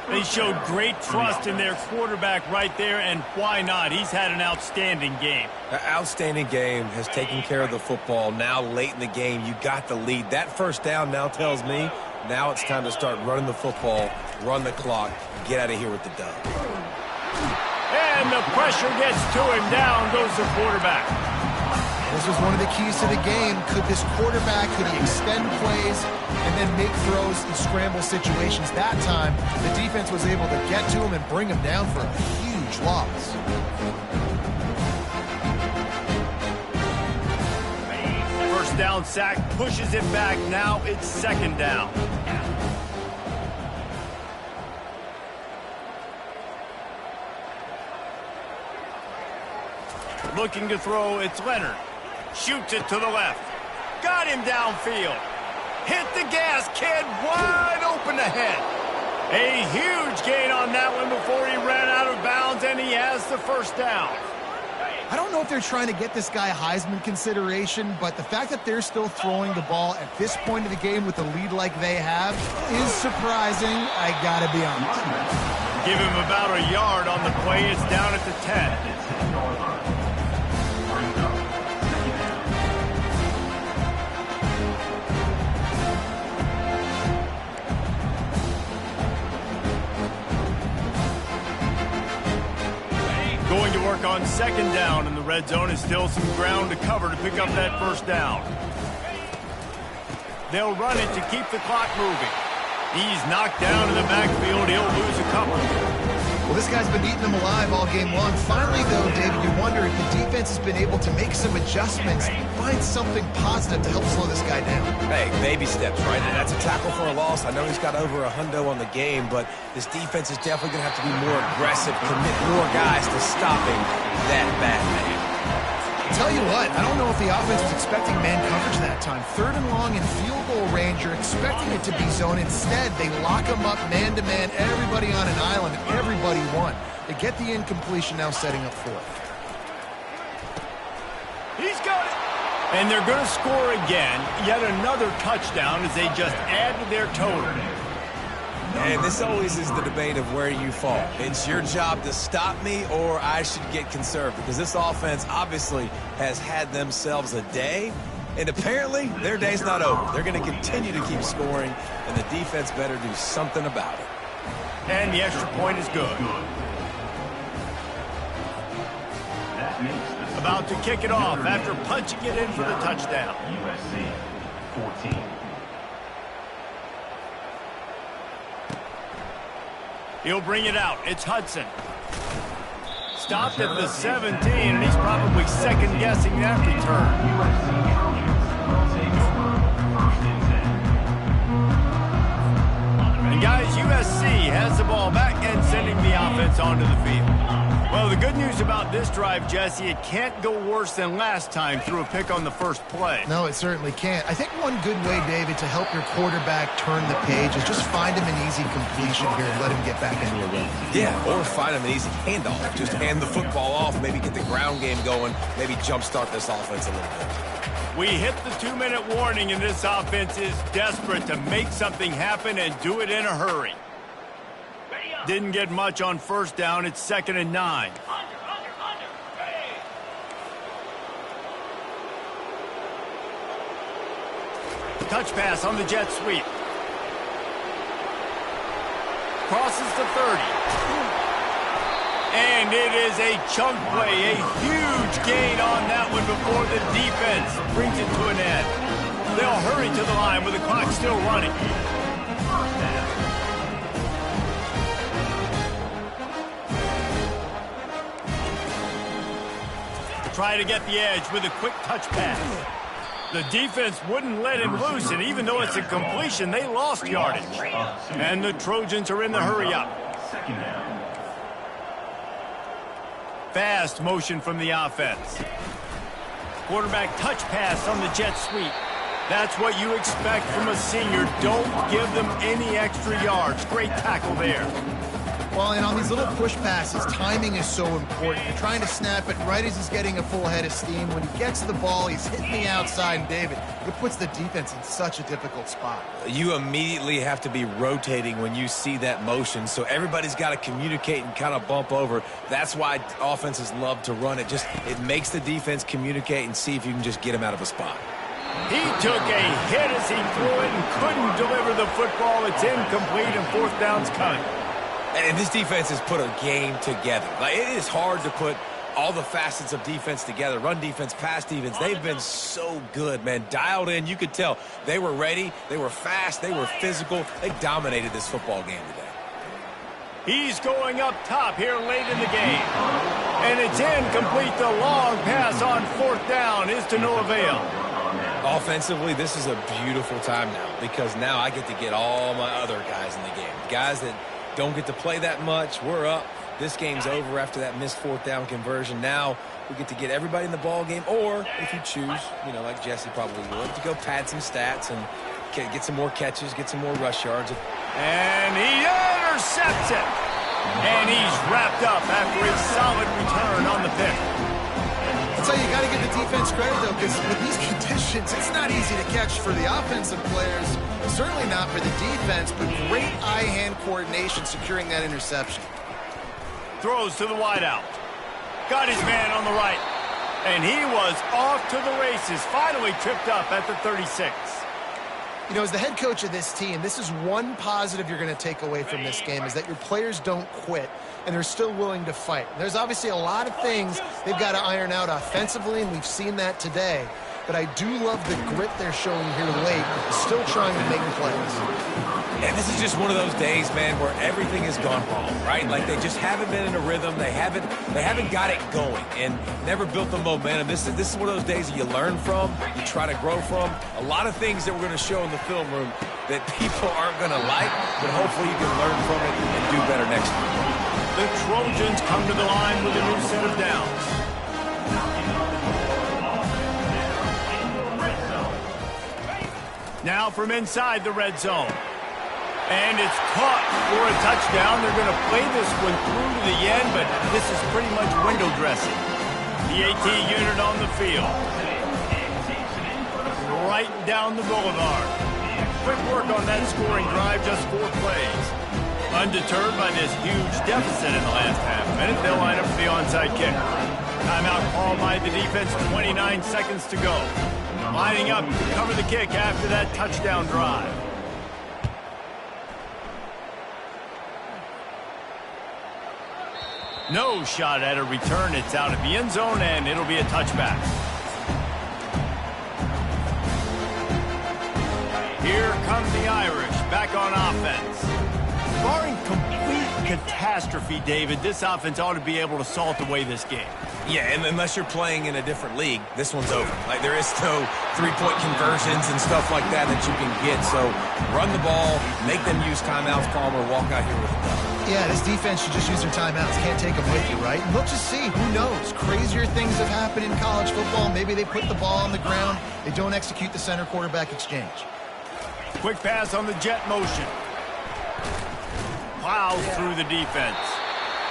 They showed great trust in their quarterback right there, and why not? He's had an outstanding game. An outstanding game, has taken care of the football. Now late in the game, you got the lead. That first down now tells me now it's time to start running the football, run the clock, get out of here with the dub. And the pressure gets to him. Down goes the quarterback. This was one of the keys to the game. Could this quarterback, could he extend plays and then make throws in scramble situations? That time, the defense was able to get to him and bring him down for a huge loss. First down sack, pushes it back. Now it's second down. Looking to throw, it's Leonard. Shoots it to the left. Got him downfield. Hit the gas, kid. Wide open ahead. A huge gain on that one before he ran out of bounds, and he has the first down. I don't know if they're trying to get this guy Heisman consideration, but the fact that they're still throwing the ball at this point of the game with a lead like they have is surprising, I gotta be honest. Give him about a yard on the play. It's down at the 10. Going to work on second down in the red zone. Is still some ground to cover to pick up that first down. They'll run it to keep the clock moving. He's knocked down in the backfield. He'll lose a couple. Well, this guy's been eating them alive all game long. Finally, though, David, you wonder if the defense has been able to make some adjustments, find something positive to help slow this guy down. Hey, baby steps, right? And that's a tackle for a loss. I know he's got over a hundo on the game, but this defense is definitely going to have to be more aggressive, commit more guys to stopping that bad man. Tell you what, I don't know if the offense was expecting man coverage that time. Third and long in field goal range, you're expecting it to be zone. Instead, they lock them up man-to-man, everybody on an island, and everybody won. They get the incompletion, now setting up fourth. He's got it. And they're going to score again. Yet another touchdown as they just add to their total. And this always is the debate of where you fall. It's your job to stop me or I should get conserved, because this offense obviously has had themselves a day, and apparently their day's not over. They're going to continue to keep scoring, and the defense better do something about it. And the extra point is good. About to kick it off after punching it in for the touchdown. USC 14. He'll bring it out. It's Hudson. Stopped at the 17, and he's probably second-guessing that return. And guys, USC has the ball back and sending the offense onto the field. Well, the good news about this drive, Jesse, it can't go worse than last time through a pick on the first play. No, it certainly can't. I think one good way, David, to help your quarterback turn the page is just find him an easy completion here and let him get back into a run. Yeah, or find him an easy handoff. Just hand the football off, maybe get the ground game going, maybe jumpstart this offense a little bit. We hit the 2-minute warning, and this offense is desperate to make something happen and do it in a hurry. Didn't get much on first down. It's 2nd and 9. Touch pass on the jet sweep. Crosses the 30. And it is a chunk play, a huge gain on that one before the defense brings it to an end. They'll hurry to the line with the clock still running. try to get the edge with a quick touch pass. The defense wouldn't let him loose, and even though it's a completion, they lost yardage. And the Trojans are in the hurry-up. Fast motion from the offense. Quarterback touch pass on the jet sweep. That's what you expect from a senior. Don't give them any extra yards. Great tackle there. Well, and on these little push passes, timing is so important. You're trying to snap it right as he's getting a full head of steam. When he gets the ball, he's hitting the outside, and David, it puts the defense in such a difficult spot. You immediately have to be rotating when you see that motion, so everybody's got to communicate and kind of bump over. That's why offenses love to run it. It makes the defense communicate and see if you can just get him out of a spot. He took a hit as he threw it and couldn't deliver the football. It's incomplete, and fourth down's coming. And this defense has put a game together. It is hard to put all the facets of defense together. Run defense, pass defense. They've been so good, man. Dialed in. You could tell they were ready. They were fast. They were physical. They dominated this football game today. He's going up top here late in the game. And it's incomplete. The long pass on fourth down is to no avail. Offensively, this is a beautiful time now because now I get to get all my other guys in the game. Guys that don't get to play that much. We're up. This game's over after that missed fourth down conversion. Now we get to get everybody in the ball game, or if you choose, like Jesse probably would, to go pad some stats and get some more catches, get some more rush yards. And he intercepts it. And he's wrapped up after a solid return on the pick. So you got to give the defense credit, though, because with these conditions, it's not easy to catch for the offensive players. Certainly not for the defense, but great eye-hand coordination securing that interception. Throws to the wideout. Got his man on the right. And he was off to the races. Finally tripped up at the 36. As the head coach of this team, this is one positive you're going to take away from this game, is that your players don't quit, and they're still willing to fight. There's obviously a lot of things they've got to iron out offensively, and we've seen that today. But I do love the grit they're showing here late, still trying to make plays. And this is just one of those days, man, where everything has gone wrong, right? Like they just haven't been in a rhythm. They haven't got it going and never built the momentum. This is one of those days that you learn from, you try to grow from. A lot of things that we're going to show in the film room that people aren't going to like, but hopefully you can learn from it and do better next time. The Trojans come to the line with a new set of downs. Now from inside the red zone. And it's caught for a touchdown. They're going to play this one through to the end, but this is pretty much window dressing. The AT unit on the field. Right down the boulevard. Quick work on that scoring drive, just 4 plays. Undeterred by this huge deficit in the last half minute, they'll line up for the onside kick. Timeout called by the defense, 29 seconds to go. Lining up to cover the kick after that touchdown drive. No shot at a return. It's out of the end zone, and it'll be a touchback. Here come the Irish back on offense. Barring complete catastrophe, David, this offense ought to be able to salt away this game. Yeah, and unless you're playing in a different league, this one's over. Like, there is no three-point conversions and stuff like that you can get. So run the ball, make them use timeouts, Palmer, walk out here with a dub. Yeah, this defense should just use their timeouts. Can't take them with you, right? And we'll just see. Who knows? Crazier things have happened in college football. Maybe they put the ball on the ground. They don't execute the center quarterback exchange. Quick pass on the jet motion. Plows through the defense.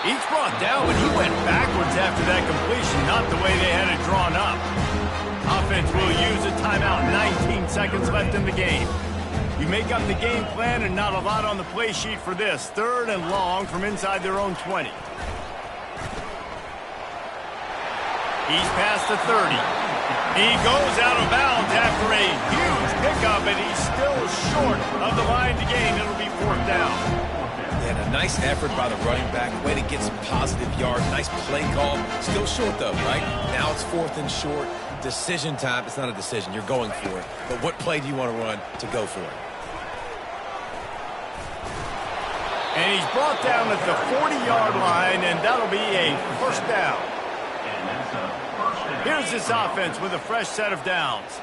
Each brought down when he went backwards after that completion, not the way they had it drawn up. Offense will use a timeout. 19 seconds left in the game. You make up the game plan and not a lot on the play sheet for this. 3rd and long from inside their own 20. He's past the 30. He goes out of bounds after a huge pickup, and he's still short of the line to gain. It'll be 4th down. And a nice effort by the running back. Way to get some positive yards. Nice play call. Still short, though, right? Now it's 4th and short. Decision time. It's not a decision. You're going for it. But what play do you want to run to go for it? And he's brought down at the 40-yard line, and that'll be a 1st down. Here's this offense with a fresh set of downs.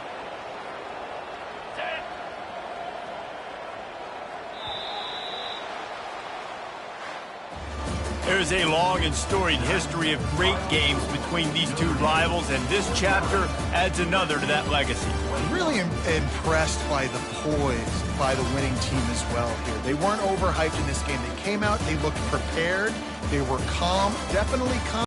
There's a long and storied history of great games between these two rivals, and this chapter adds another to that legacy. Really impressed by the poise by the winning team as well here. They weren't overhyped in this game. They came out, they looked prepared, they were calm, definitely calm.